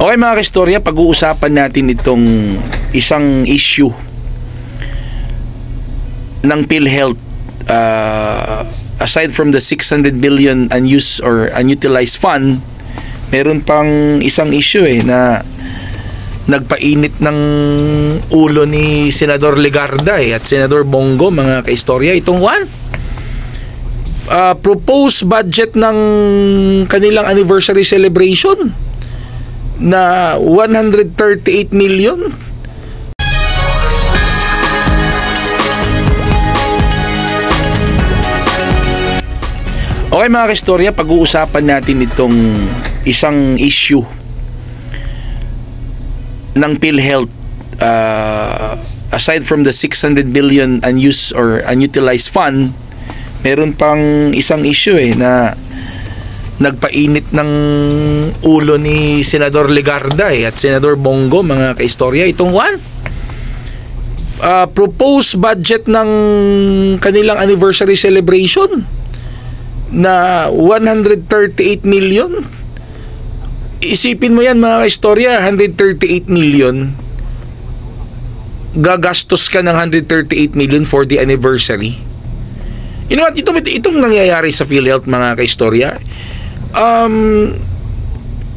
Okay mga kaistorya, pag-uusapan natin itong isang issue ng PhilHealth. Aside from the 600 billion unused or unutilized fund, meron pang isang issue na nagpainit ng ulo ni Senador Legarda at Senador Bongo, mga kaistorya. Itong proposed budget ng kanilang anniversary celebration na 138 million. Okay mga kaistorya, pag-uusapan natin itong isang issue ng PhilHealth. Aside from the 600 billion unused or unutilized fund, meron pang isang issue na nagpainit ng ulo ni Senador Legarda at Senador Bongo, mga kaistorya. Itong proposed budget ng kanilang anniversary celebration na 138 million. Isipin mo yan mga kaistorya, 138 million. Gagastos ka ng 138 million for the anniversary. You know what? Itong nangyayari sa PhilHealth, mga kaistorya.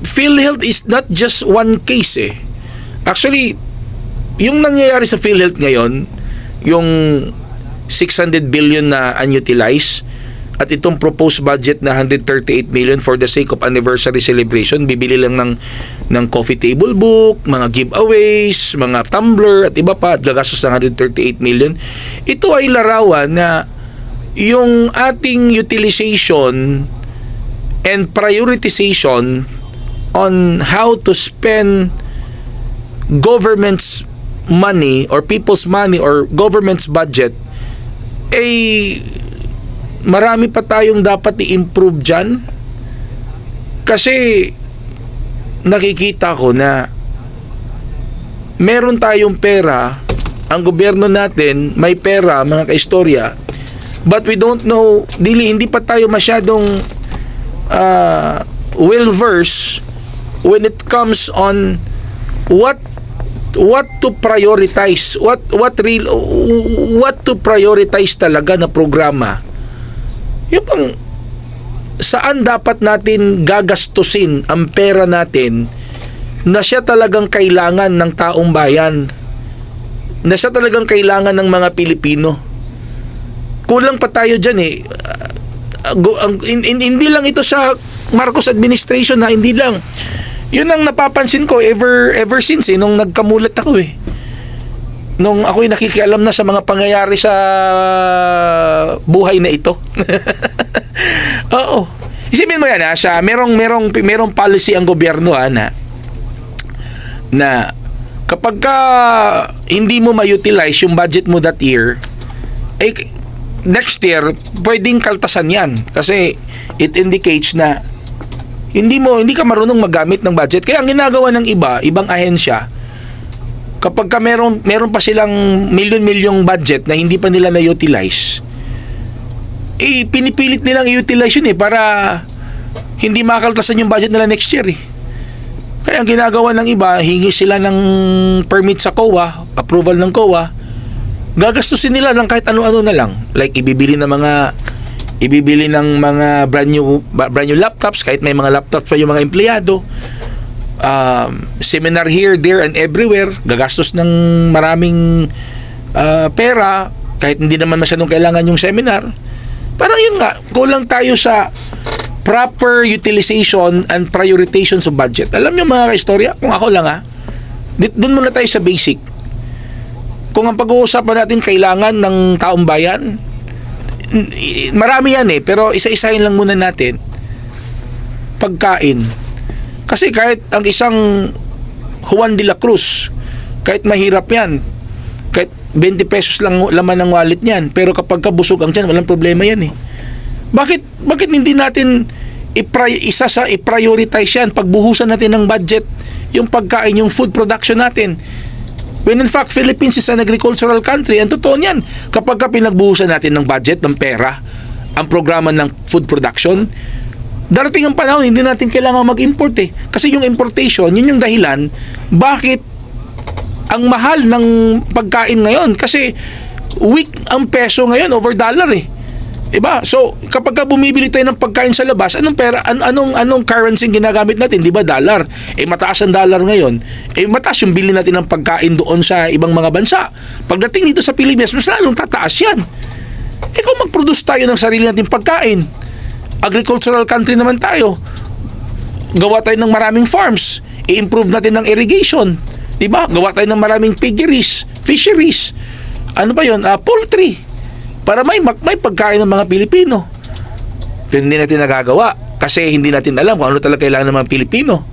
PhilHealth is not just one case Actually, yung nangyayari sa PhilHealth ngayon, yung 600 billion na unutilized at itong proposed budget na 138 million for the sake of anniversary celebration, bibili lang ng coffee table book, mga giveaways, mga tumbler at iba pa, at gagastos ng 138 million. Ito ay larawan na yung ating utilization and prioritization on how to spend government's money or people's money or government's budget, marami pa tayong dapat i-improve dyan. Kasi nakikita ko na meron tayong pera, ang gobyerno natin may pera, mga kaistorya, but we don't know, hindi pa tayo masyadong well-versed when it comes on what to prioritize, what to prioritize talaga na programa. Yung bang saan dapat natin gagastusin ang pera natin na siya talagang kailangan ng taong bayan, na siya talagang kailangan ng mga Pilipino. Kulang pa tayo dyan hindi lang ito sa Marcos administration hindi lang. Yun ang napapansin ko ever since nung nagkamulat ako nung ako'y nakikialam na sa mga pangyayari sa buhay na ito. Oo. Isipin mo yan merong policy ang gobyerno na kapag hindi mo ma-utilize yung budget mo that year, next year pwedeng kaltasan yan kasi it indicates na hindi ka marunong magamit ng budget. Kaya ang ginagawa ng ibang ahensya, kapag meron pa silang milyon-milyong budget na hindi pa nila na-utilize, pinipilit nilang i-utilize yun para hindi makaltasan yung budget nila next year Kaya ang ginagawa ng iba, hingi sila ng permit sa COA, approval ng COA, gagastusin nila ng kahit ano-ano na lang, like ibibili ng mga brand new laptops, kahit may mga laptops pa yung mga empleyado, seminar here, there, and everywhere, gagastos ng maraming pera, kahit hindi naman masyadong kailangan yung seminar. Parang yun nga, kulang tayo sa proper utilization and prioritization sa budget. Alam niyo mga kaistorya, kung ako lang doon muna tayo sa basic. Kung ang pag-uusapan natin kailangan ng taong bayan, marami yan pero isa-isahin lang muna natin. Pagkain. Kasi kahit ang isang Juan de la Cruz, kahit mahirap yan, kahit 20 pesos lang laman ng wallet niyan, pero kapag kabusog ang tiyan, walang problema yan Bakit hindi natin i-prioritize yan, pagbuhusan natin ng budget, yung pagkain, yung food production natin? When in fact, Philippines is an agricultural country. And totoo niyan, kapag pinagbuhusan natin ng budget, ng pera, ang programa ng food production, Darating ang panahon, hindi natin kailangan mag-import eh. Kasi yung importation, yun yung dahilan bakit ang mahal ng pagkain ngayon. Kasi weak ang peso ngayon over dollar eh. Diba? So, kapag bumibili tayo ng pagkain sa labas, anong pera, anong currency ginagamit natin? Di ba dollar? Mataas ang dollar ngayon. Mataas yung bili natin ng pagkain doon sa ibang mga bansa. Pagdating dito sa Pilipinas, mas lalong tataas yan. Kung mag-produce tayo ng sarili natin pagkain, agricultural country naman tayo, gawa tayo ng maraming farms, i-improve natin ng irrigation, di ba? Gawa tayo ng maraming piggeries, fisheries, ano ba yun? Poultry, para may pagkain ng mga Pilipino. Pero hindi natin nagagawa kasi hindi natin alam kung ano talaga kailangan ng mga Pilipino.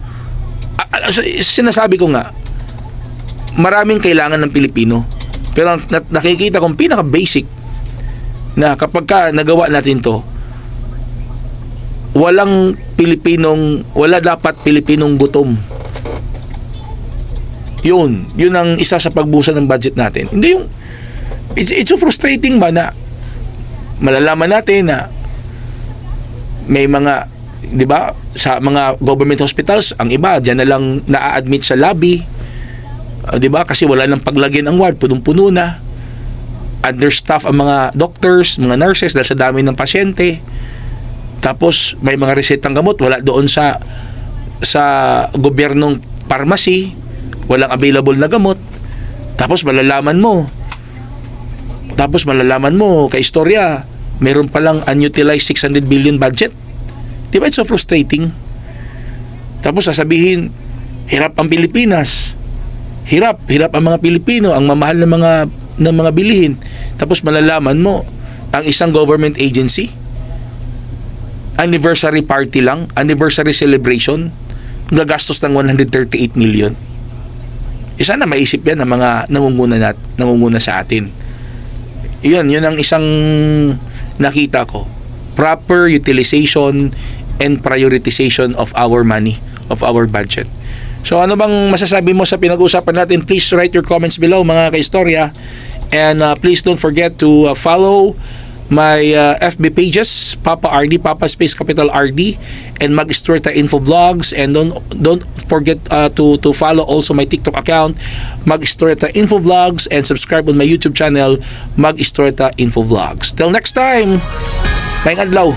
Sinasabi ko nga, maraming kailangan ng Pilipino, pero nakikita kong pinaka-basic na kapag nagawa natin to, wala dapat Pilipinong gutom. Yun ang isa sa pagbusan ng budget natin. Hindi yung it's so frustrating ba na malalaman natin na may mga, di ba, sa mga government hospitals, ang iba diyan na lang na-admit sa lobby, di ba, kasi wala nang paglagyan ang ward, punong-puno na, understaff ang mga doctors, mga nurses dahil sa dami ng pasyente. Tapos may mga resetang gamot wala doon sa gobyernong pharmacy, walang available na gamot. Tapos malalaman mo kay istorya, meron palang unutilized 600 billion budget. Di ba, it's so frustrating? Tapos sasabihin, hirap ang Pilipinas, hirap ang mga Pilipino, ang mamahal ng mga bilihin. Tapos malalaman mo ang isang government agency, anniversary party lang, anniversary celebration, gagastos ng 138 million. Sana maisip yan ng mga nangunguna sa atin. Yun ang isang nakita ko. Proper utilization and prioritization of our money, of our budget. So ano bang masasabi mo sa pinag-uusapan natin? Please write your comments below, mga kaistorya. And please don't forget to follow my FB pages, Papa RD, Papa Space Capital RD, and Mag-Istoreta Info Vlogs. And don't forget to follow also my TikTok account, Mag-Istoreta Info Vlogs, and subscribe on my YouTube channel, Mag-Istoreta Info Vlogs. Till next time, maayong adlaw.